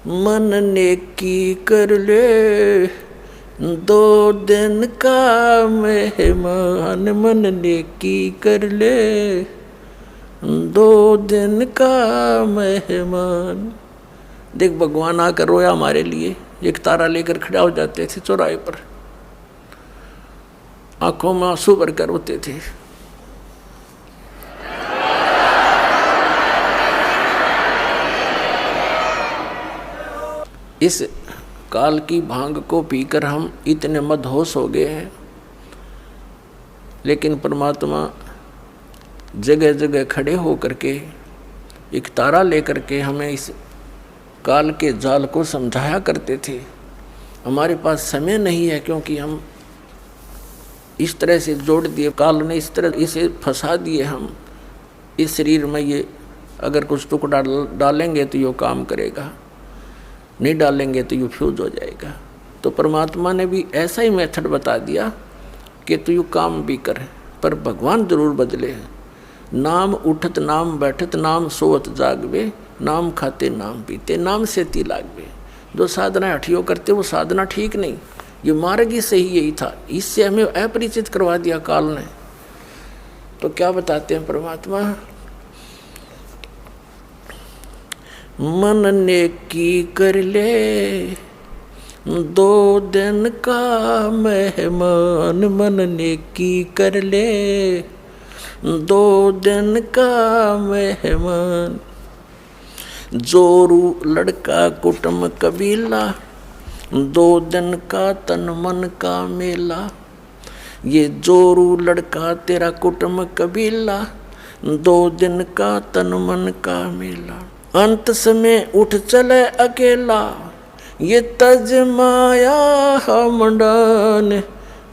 मन नेकी कर ले, 2 दिन का मेहमान। मन नेकी कर ले, 2 दिन का मेहमान। देख भगवान आकर रोया हमारे लिए, एक तारा लेकर खड़ा हो जाते थे चौराहे पर, आंखों में आंसू भरकर रोते थे। इस काल की भांग को पीकर हम इतने मदहोश हो गए हैं, लेकिन परमात्मा जगह जगह खड़े होकर के एक तारा लेकर के हमें इस काल के जाल को समझाया करते थे। हमारे पास समय नहीं है, क्योंकि हम इस तरह से जोड़ दिए, काल ने इस तरह इसे फंसा दिए। हम इस शरीर में ये अगर कुछ टुकड़ा डालेंगे तो ये काम करेगा, नहीं डालेंगे तो ये फ्यूज हो जाएगा। तो परमात्मा ने भी ऐसा ही मेथड बता दिया कि तू यू काम भी कर, पर भगवान जरूर बदले। नाम उठत नाम बैठत, नाम सोवत जागवे, नाम खाते नाम पीते, नाम से ती लागवे। जो साधना हठियों करते वो साधना ठीक नहीं, ये मार्ग ही सही यही था। इससे हमें अपरिचित करवा दिया काल ने। तो क्या बताते हैं परमात्मा, मन नेकी कर ले, 2 दिन का मेहमान। मन नेकी कर ले, 2 दिन का मेहमान। जोरू लड़का कुटुंब कबीला, 2 दिन का तन मन का मेला। ये जोरू लड़का तेरा कुटुंब कबीला, 2 दिन का तन मन का मेला। अंत समय उठ चले अकेला, ये तज माया हमडान।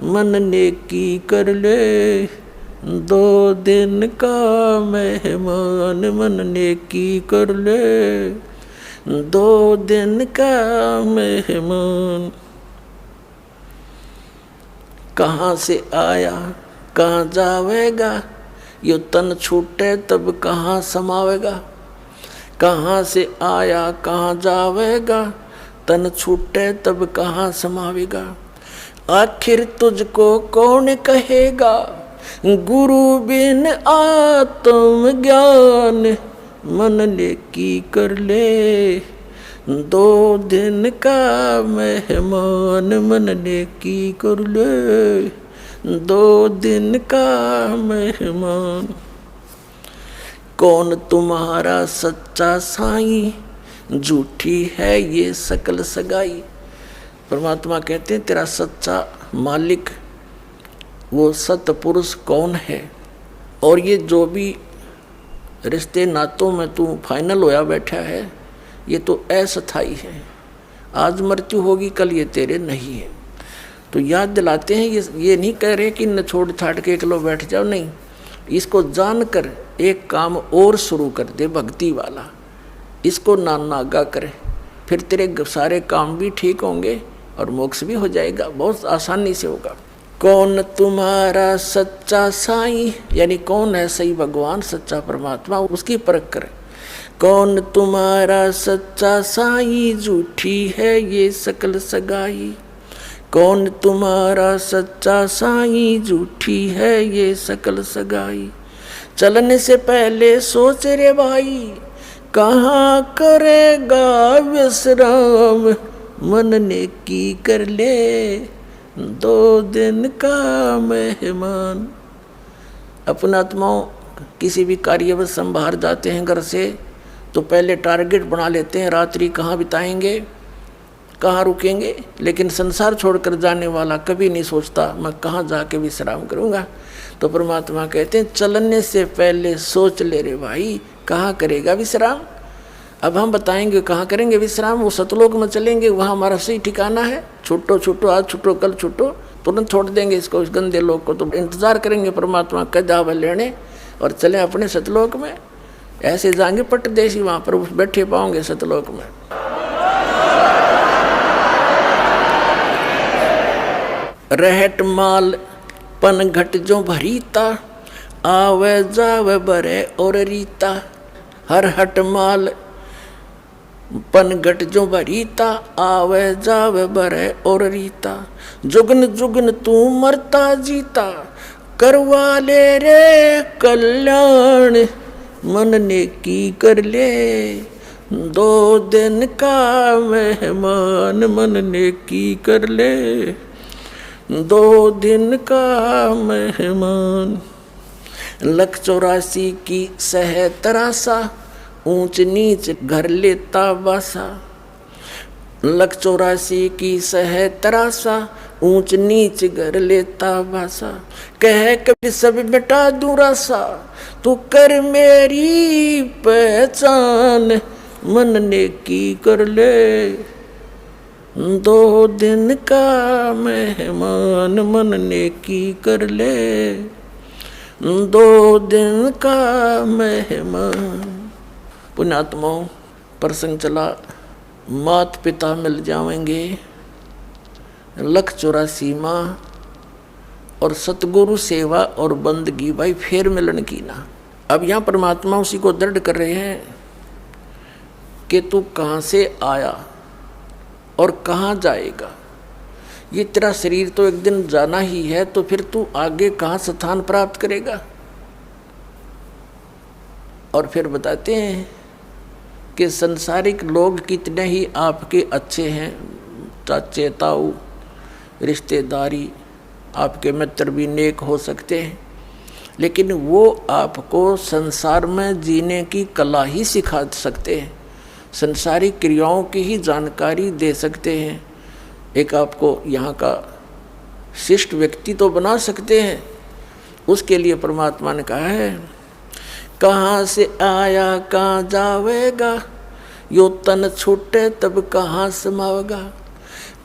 मन नेकी कर ले, 2 दिन का मेहमान। मन नेकी कर ले, 2 दिन का मेहमान। कहाँ से आया कहाँ जावेगा, यो तन छूटे तब कहाँ समावेगा। कहाँ से आया कहाँ जावेगा, तन छूटे तब कहाँ समावेगा। आखिर तुझको कौन कहेगा, गुरु बिन आत्म ज्ञान। मन नेकी कर ले, 2 दिन का मेहमान। मन नेकी कर ले, 2 दिन का मेहमान। कौन तुम्हारा सच्चा साईं, झूठी है ये सकल सगाई। परमात्मा कहते हैं तेरा सच्चा मालिक वो सतपुरुष कौन है। और ये जो भी रिश्ते नातों में तू फाइनल होया बैठा है, ये तो अस्थाई है। आज मृत्यु होगी, कल ये तेरे नहीं है। तो याद दिलाते हैं, ये नहीं कह रहे कि न छोड़ छाड़ के एकलो बैठ जाओ, नहीं। इसको जानकर एक काम और शुरू कर दे भक्ति वाला, इसको नागा करे, फिर तेरे सारे काम भी ठीक होंगे और मोक्ष भी हो जाएगा, बहुत आसानी से होगा। कौन तुम्हारा सच्चा साईं, यानी कौन है सही भगवान, सच्चा परमात्मा, उसकी परख करे। कौन तुम्हारा सच्चा साईं, झूठी है ये सकल सगाई। कौन तुम्हारा सच्चा साईं, झूठी है ये सकल सगाई। चलने से पहले सोच रे भाई, कहाँ करेगा विश्राम। मन नेकी कर ले, 2 दिन का मेहमान। अपना आत्माओं किसी भी कार्यवश हम बाहर जाते हैं घर से, तो पहले टारगेट बना लेते हैं, रात्रि कहाँ बिताएंगे, कहाँ रुकेंगे। लेकिन संसार छोड़कर जाने वाला कभी नहीं सोचता मैं कहाँ जाके विश्राम करूँगा। तो परमात्मा कहते हैं चलने से पहले सोच ले रे भाई, कहाँ करेगा विश्राम। अब हम बताएंगे कहाँ करेंगे विश्राम, वो सतलोक में चलेंगे, वहाँ हमारा सही ठिकाना है। छुट्टो छुट्टो, आज छुट्टो कल छुट्टो, तुरंत छोड़ देंगे इसको, इस गंदे लोक को। तो इंतजार करेंगे परमात्मा का जावा लेने और चले अपने सतलोक में। ऐसे जाएंगे पट्टदेशी, वहाँ पर बैठे पाओगे सतलोक में। रहट माल पन घट जो भरीता, आवे जावे बरे और रीता। हर हट माल पनघट जो भरीता आवे जावे बरे और रीता। जुगन जुगन तू मरता जीता करवा ले रे कल्याण। मन ने की कर ले 2 दिन का मेहमान। मन ने की कर ले 2 दिन का मेहमान। 184 की सह तरासा ऊंच नीच घर लेता बासा। 184 की सह तरासा ऊंच नीच घर लेता बासा। कह कभी सब मिटा दूं रासा तू कर मेरी पहचान। मन ने की कर ले 2 दिन का मेहमान। मन ने की कर ले 2 दिन का मेहमान। पुण्यात्माओं, प्रसंग चला मात पिता मिल जाएंगे 184 माँ और सतगुरु सेवा और बंदगी भाई फिर मिलन की ना। अब यहाँ परमात्मा उसी को दृढ़ कर रहे हैं कि तू कहाँ से आया और कहाँ जाएगा। ये तेरा शरीर तो एक दिन जाना ही है, तो फिर तू आगे कहाँ स्थान प्राप्त करेगा। और फिर बताते हैं कि संसारिक लोग कितने ही आपके अच्छे हैं, चाचे ताऊ रिश्तेदारी आपके मित्र भी नेक हो सकते हैं, लेकिन वो आपको संसार में जीने की कला ही सिखा सकते हैं, संसारिक क्रियाओं की ही जानकारी दे सकते हैं। एक आपको यहाँ का शिष्ट व्यक्ति तो बना सकते हैं। उसके लिए परमात्मा ने कहा है कहाँ से आया कहाँ जावेगा, यो तन छूटे तब कहाँ समावेगा।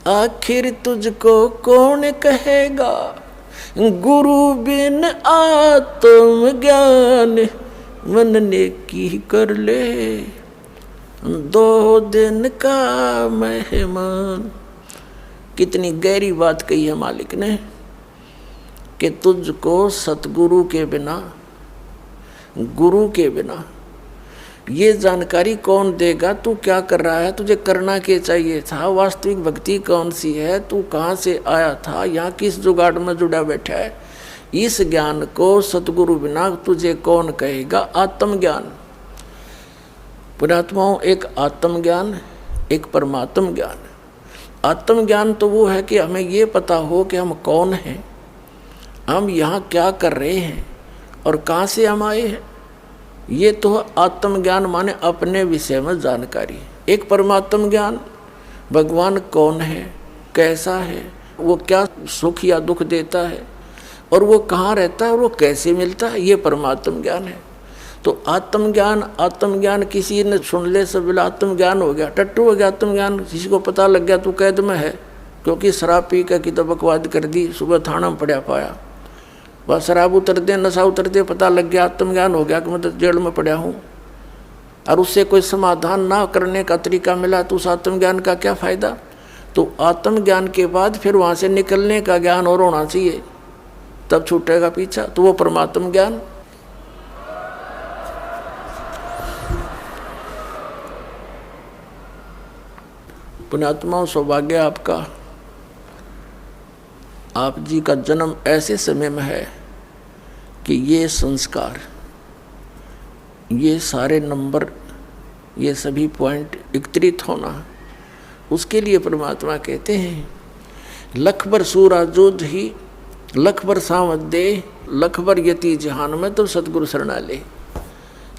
आखिर तुझको कौन कहेगा, गुरु बिन आत्म ज्ञान। मन ने की कर ले 2 दिन का मेहमान। कितनी गहरी बात कही है मालिक ने कि तुझको सतगुरु के बिना, गुरु के बिना ये जानकारी कौन देगा तू क्या कर रहा है, तुझे करना क्या चाहिए था, वास्तविक भक्ति कौन सी है, तू कहाँ से आया था, यहाँ किस जुगाड़ में जुड़ा बैठा है। इस ज्ञान को सतगुरु बिना तुझे कौन कहेगा। आत्मज्ञान पुण्यात्माओं, एक आत्मज्ञान एक परमात्म ज्ञान। आत्मज्ञान तो वो है कि हमें ये पता हो कि हम कौन हैं, हम यहाँ क्या कर रहे हैं और कहाँ से हम आए हैं। ये तो आत्मज्ञान माने अपने विषय में जानकारी। एक परमात्म ज्ञान, भगवान कौन है, कैसा है, वो क्या सुख या दुख देता है और वो कहाँ रहता है और वो कैसे मिलता है, ये परमात्म ज्ञान है। तो आत्मज्ञान किसी ने सुन ले सब बोला आत्मज्ञान हो गया, टट्टू हो गया आत्मज्ञान। किसी को पता लग गया तो कैद में है, क्योंकि शराब पी कर की तो बकवाद कर दी, सुबह थाना में पड़ा पाया। वह शराब उतर दे, नशा उतर दे, पता लग गया आत्मज्ञान हो गया कि मैं तो जेल में पड़ा हूँ। और उससे कोई समाधान ना करने का तरीका मिला तो उस आत्मज्ञान का क्या फ़ायदा। तो आत्मज्ञान के बाद फिर वहाँ से निकलने का ज्ञान और होना चाहिए, तब छूटेगा पीछा। तो वो परमात्म ज्ञान। पुण्यात्माओं, सौभाग्य आपका, आप जी का जन्म ऐसे समय में है कि ये संस्कार, ये सारे नंबर, ये सभी पॉइंट एकत्रित होना, उसके लिए परमात्मा कहते हैं लख बर सूरा जोध ही लख बर सावध दे, लख बर यति जहान में तो सतगुरु शरणा ले।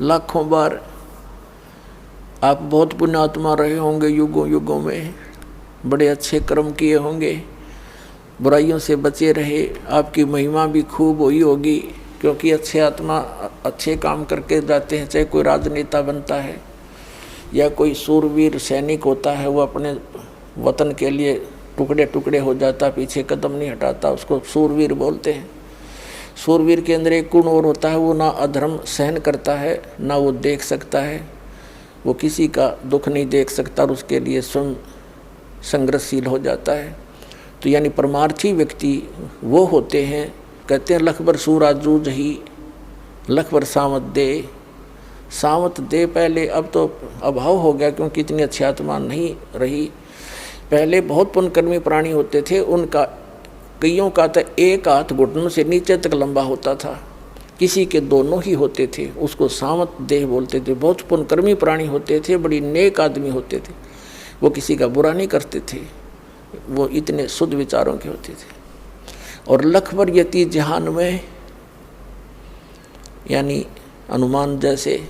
लाखों बार आप बहुत पुण्यात्मा रहे होंगे, युगों युगों में बड़े अच्छे कर्म किए होंगे, बुराइयों से बचे रहे, आपकी महिमा भी खूब हुई होगी, क्योंकि अच्छे आत्मा अच्छे काम करके जाते हैं। चाहे कोई राजनेता बनता है या कोई सूरवीर सैनिक होता है, वो अपने वतन के लिए टुकड़े टुकड़े हो जाता, पीछे कदम नहीं हटाता, उसको सूरवीर बोलते हैं। सूरवीर के अंदर एक गुण और होता है, वो ना अधर्म सहन करता है, ना वो देख सकता है, वो किसी का दुख नहीं देख सकता और उसके लिए स्वयं संघर्षशील हो जाता है। तो यानी परमार्थी व्यक्ति वो होते हैं, कहते हैं लख बर सूरा जूझ ही लख बर सावध दे, सावत दे पहले, अब तो अभाव हो गया क्योंकि इतनी अच्छी आत्मा नहीं रही। पहले बहुत पुण्यकर्मी प्राणी होते थे, उनका कईयों का तो एक हाथ घुटनों से नीचे तक लंबा होता था, किसी के दोनों ही होते थे, उसको सावत देह बोलते थे। बहुत पुण्यकर्मी प्राणी होते थे, बड़ी नेक आदमी होते थे, वो किसी का बुरा नहीं करते थे, वो इतने शुद्ध विचारों के होते थे। और लखबर यति जहान में, यानी हनुमान जैसे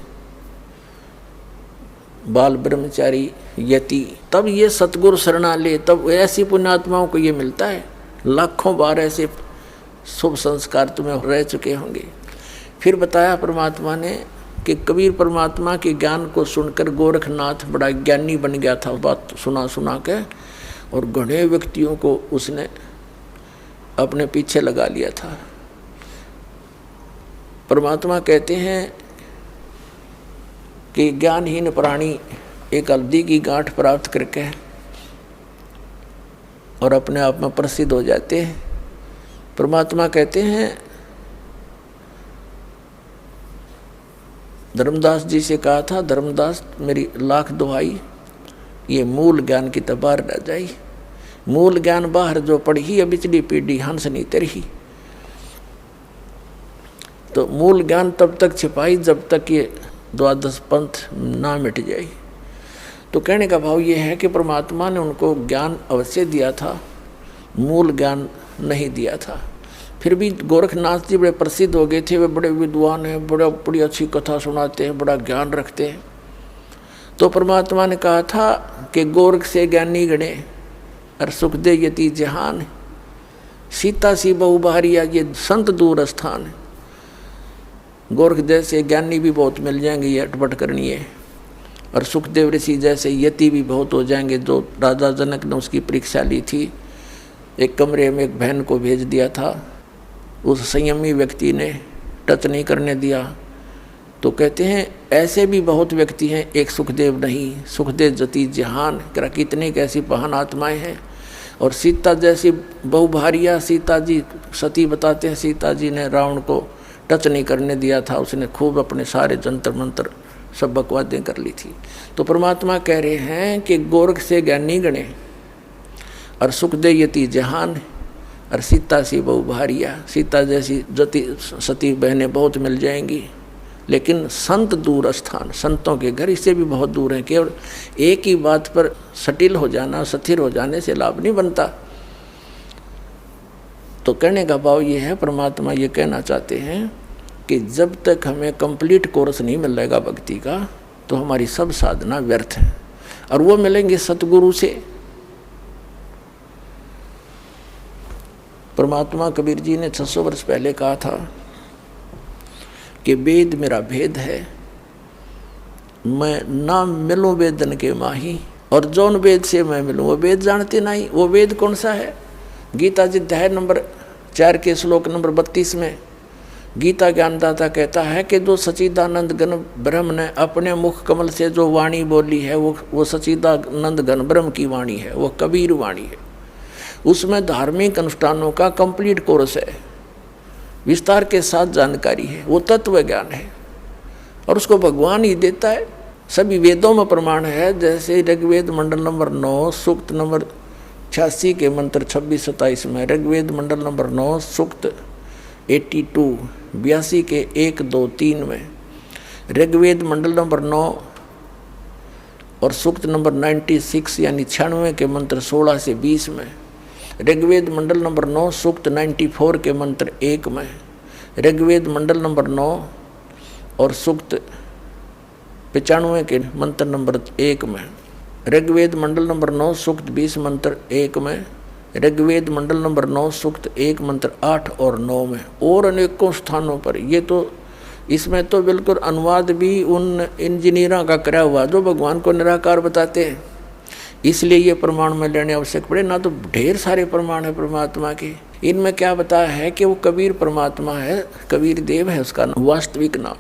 बाल ब्रह्मचारी यति, तब ये सतगुरु शरणा ले, तब ऐसी पुण्यात्माओं को ये मिलता है। लाखों बार ऐसे शुभ संस्कार तुम्हें रह चुके होंगे। फिर बताया परमात्मा ने कि कबीर परमात्मा के ज्ञान को सुनकर गोरखनाथ बड़ा ज्ञानी बन गया था, बात सुना सुना के, और घने व्यक्तियों को उसने अपने पीछे लगा लिया था। परमात्मा कहते हैं कि ज्ञानहीन प्राणी एक हल्दी की गांठ प्राप्त करके और अपने आप में प्रसिद्ध हो जाते हैं। परमात्मा कहते हैं, धर्मदास जी से कहा था, धर्मदास मेरी लाख दुहाई, ये मूल ज्ञान की तबार रह जाई। मूल ज्ञान बाहर जो पढ़ी, अब पिछली पीढ़ी हंस नहीं तरही। तो मूल ज्ञान तब तक छिपाई जब तक ये द्वादश पंथ ना मिट जाए। तो कहने का भाव ये है कि परमात्मा ने उनको ज्ञान अवश्य दिया था, मूल ज्ञान नहीं दिया था। फिर भी गोरखनाथ जी बड़े प्रसिद्ध हो गए थे, वे बड़े विद्वान हैं, बड़ी अच्छी कथा सुनाते हैं, बड़ा ज्ञान रखते हैं। तो परमात्मा ने कहा था कि गोरख से ज्ञानी गणे और सुख दे यति जहान, सीता सी बहु बारिया ये संत दूर स्थान। गोरख जैसे ज्ञानी भी बहुत मिल जाएंगे, ये अटपट करनी है, और सुखदेव ऋषि जैसे यति भी बहुत हो जाएंगे। जो राजा जनक ने उसकी परीक्षा ली थी, एक कमरे में एक बहन को भेज दिया था, उस संयमी व्यक्ति ने टच नहीं करने दिया। तो कहते हैं ऐसे भी बहुत व्यक्ति हैं, एक सुखदेव नहीं, सुखदेव जति जहान, कितने कैसी महान आत्माएं हैं। और सीता जैसी बहुभारिया, सीता जी सती बताते हैं, सीता जी ने रावण को टच नहीं करने दिया था, उसने खूब अपने सारे जंतर मंत्र सब बकवादें कर ली थी। तो परमात्मा कह रहे हैं कि गोरख से ज्ञानी गणे और सुखदेव यति जहान और सीता सी बहु भारिया, सीता जैसी जति सती बहनें बहुत मिल जाएंगी, लेकिन संत दूर स्थान, संतों के घर इससे भी बहुत दूर हैं। केवल एक ही बात पर सटिल हो जाना, स्थिर हो जाने से लाभ नहीं बनता। तो कहने का भाव ये है, परमात्मा ये कहना चाहते हैं कि जब तक हमें कंप्लीट कोर्स नहीं मिलेगा भक्ति का, तो हमारी सब साधना व्यर्थ है, और वो मिलेंगे सतगुरु से। परमात्मा कबीर जी ने 600 वर्ष पहले कहा था कि वेद मेरा भेद है, मैं ना मिलूं वेदन के माही, और जौन वेद से मैं मिलूं वो वेद जानते नहीं। वो वेद कौन सा है? गीता जी अध्याय नंबर 4 के श्लोक नंबर 32 में गीता ज्ञानदाता कहता है कि जो सच्चिदानंद घन ब्रह्म ने अपने मुख कमल से जो वाणी बोली है, वो सच्चिदानंद घन ब्रह्म की वाणी है, वो कबीर वाणी है। उसमें धार्मिक अनुष्ठानों का कंप्लीट कोर्स है, विस्तार के साथ जानकारी है, वो तत्व ज्ञान है, और उसको भगवान ही देता है। सभी वेदों में प्रमाण है, जैसे ऋग्वेद मंडल नंबर 9 सूक्त नंबर 86 के मंत्र 26-27 में, ऋग्वेद मंडल नंबर 9 सूक्त 82 के 1, 2, 3 में, ऋग्वेद मंडल नंबर 9 और सूक्त नंबर 96 यानी 96 के मंत्र 16 से 20 में, ऋग्वेद मंडल नंबर 9 सूक्त 94 के मंत्र 1 में, ऋग्वेद मंडल नंबर 9 और सूक्त 95 के मंत्र नंबर 1 में, ऋग्वेद मंडल नंबर 9 सूक्त 20 मंत्र 1 में, ऋग्वेद मंडल नंबर 9 सूक्त 1 मंत्र 8 और 9 में, और अनेकों स्थानों पर। ये तो इसमें तो बिल्कुल अनुवाद भी उन इंजीनियरों का करा हुआ जो भगवान को निराकार बताते हैं, इसलिए ये प्रमाण में लेने आवश्यक पड़े। ना तो ढेर सारे प्रमाण है परमात्मा के, इनमें क्या बताया है कि वो कबीर परमात्मा है, कबीर देव है उसका वास्तविक नाम,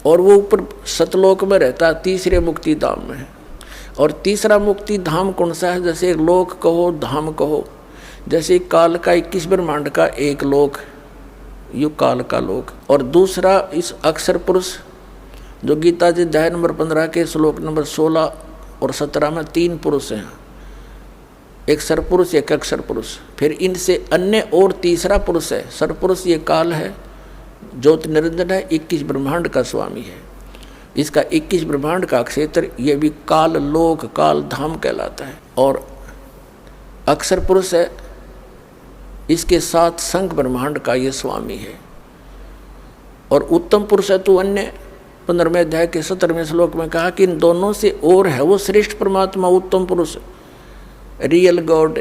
और वो ऊपर सतलोक में रहता है, तीसरे मुक्ति धाम में। और तीसरा मुक्ति धाम कौन सा है? जैसे लोक कहो, धाम कहो, जैसे काल का 21 ब्रह्मांड का एक लोक, युग काल का लोक, और दूसरा इस अक्षर पुरुष जो गीता जी अध्याय नंबर 15 के श्लोक नंबर 16 और 17 में 3 पुरुष हैं, एक सरपुरुष एक अक्षर पुरुष, फिर इनसे अन्य और तीसरा पुरुष है। सरपुरुष ये काल है, ज्योति निरंजन है, 21 ब्रह्मांड का स्वामी है। इसका 21 ब्रह्मांड का क्षेत्र ये भी काल लोक काल धाम कहलाता है। और अक्षर पुरुष है, इसके साथ संख ब्रह्मांड का ये स्वामी है। और उत्तम पुरुष है तो अन्य 15वें अध्याय के 17वें श्लोक में कहा कि इन दोनों से और है वो श्रेष्ठ परमात्मा, उत्तम पुरुष, रियल गॉड,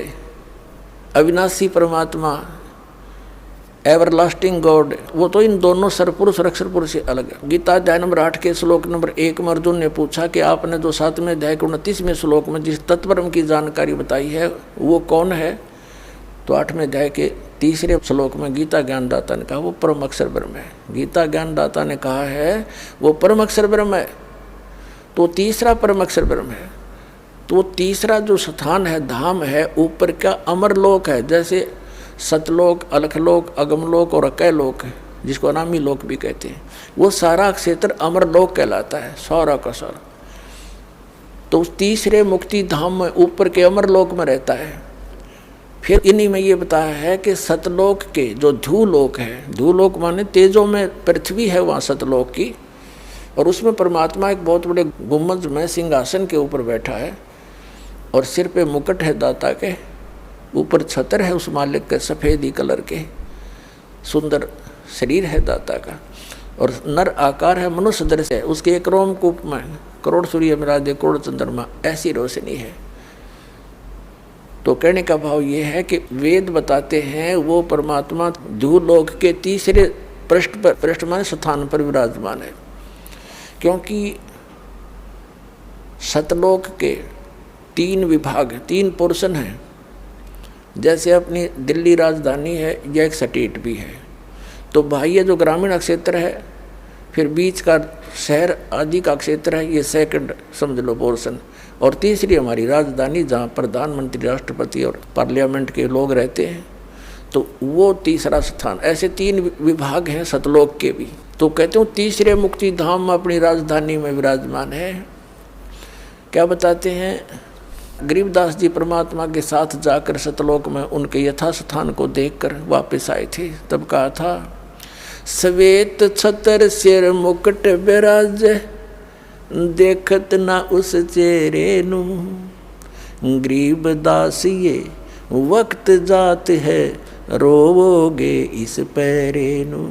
अविनाशी परमात्मा, एवरलास्टिंग गॉड, वो तो इन दोनों सरपुरुष और अक्षर पुरुष से अलग है। गीता अध्याय नंबर 8 के श्लोक नंबर 1 में अर्जुन ने पूछा कि आपने जो 7वें अध्याय के 29वें श्लोक में जिस तत्परम की जानकारी बताई है वो कौन है? तो 8वें अध्याय के 3रे श्लोक में गीता ज्ञानदाता ने कहा वो परम अक्षर ब्रह्म है। गीता ज्ञानदाता ने कहा है वो परम अक्षर ब्रह्म है, तो तीसरा परम अक्षर ब्रह्म है। तो तीसरा जो स्थान है, धाम है, ऊपर का अमरलोक है, जैसे सतलोक, अलखलोक, अगमलोक और अकैलोक है, जिसको अनामी लोक भी कहते हैं। वो सारा क्षेत्र अमरलोक कहलाता है, सारा का सारा। तो उस तीसरे मुक्ति धाम में ऊपर के अमरलोक में रहता है। फिर इन्हीं में ये बताया है कि सतलोक के जो धूलोक है, धूलोक माने तेजों में पृथ्वी है वहाँ सतलोक की, और उसमें परमात्मा एक बहुत बड़े गुम्बद में सिंहासन के ऊपर बैठा है और सिर पे मुकुट है दाता के, ऊपर छतर है उस मालिक के सफ़ेदी कलर के, सुंदर शरीर है दाता का, और नर आकार है, मनुष्य दृश्य है। उसके एक रोमकूप में करोड़ सूर्य मिला करोड़ चंद्रमा, ऐसी रोशनी है। तो कहने का भाव ये है कि वेद बताते हैं वो परमात्मा धूलोक के तीसरे पृष्ठ माने स्थान पर विराजमान है, क्योंकि सतलोक के 3 विभाग, 3 पोर्शन हैं। जैसे अपनी दिल्ली राजधानी है, यह एक स्टेट भी है। तो बाह्य जो ग्रामीण क्षेत्र है, फिर बीच का शहर आदि का क्षेत्र है, ये सेकंड समझ लो पोर्शन, और तीसरी हमारी राजधानी जहाँ प्रधानमंत्री, राष्ट्रपति और पार्लियामेंट के लोग रहते हैं, तो वो तीसरा स्थान। ऐसे 3 विभाग हैं सतलोक के भी। तो कहते हूँ तीसरे मुक्ति धाम में अपनी राजधानी में विराजमान है। क्या बताते हैं? गरीबदास जी परमात्मा के साथ जाकर सतलोक में उनके यथास्थान को देखकर वापस आए थे, तब कहा था श्वेत छतर सिर मुकुट विराज, देखत ना उस चेहरे नु, गरीबदास ये वक्त जात है, रोवोगे इस पैरे नु,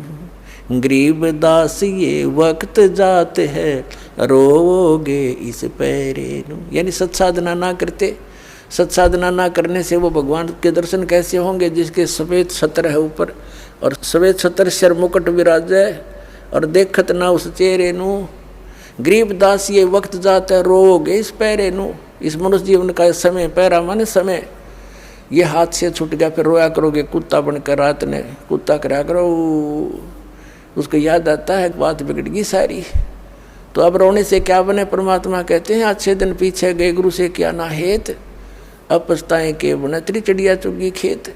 गरीबदास ये वक्त जात है, रोवोगे इस पैरे नु। यानी सत्साधना ना करते, सत्साधना ना करने से वो भगवान के दर्शन कैसे होंगे जिसके सफ़ेद छत्र है ऊपर, और सफ़ेद छत्र सिर मुकुट विराज है, और देखत ना उस चेहरे नु, गरीबदास ये वक्त जात है, रोवोगे इस पैरे नु। इस मनुष्य जीवन का समय, पैरा माने समय, ये हाथ से छूट गया, फिर रोया करोगे कुत्ता बनकर, रात ने कुत्ता करा करो, उसको याद आता है बात बिगड़ गई सारी। तो अब रोने से क्या बने? परमात्मा कहते हैं अच्छे दिन पीछे गए गुरु से क्या ना हेत, अब पछताएं के बनतरी चिड़िया चुगी खेत।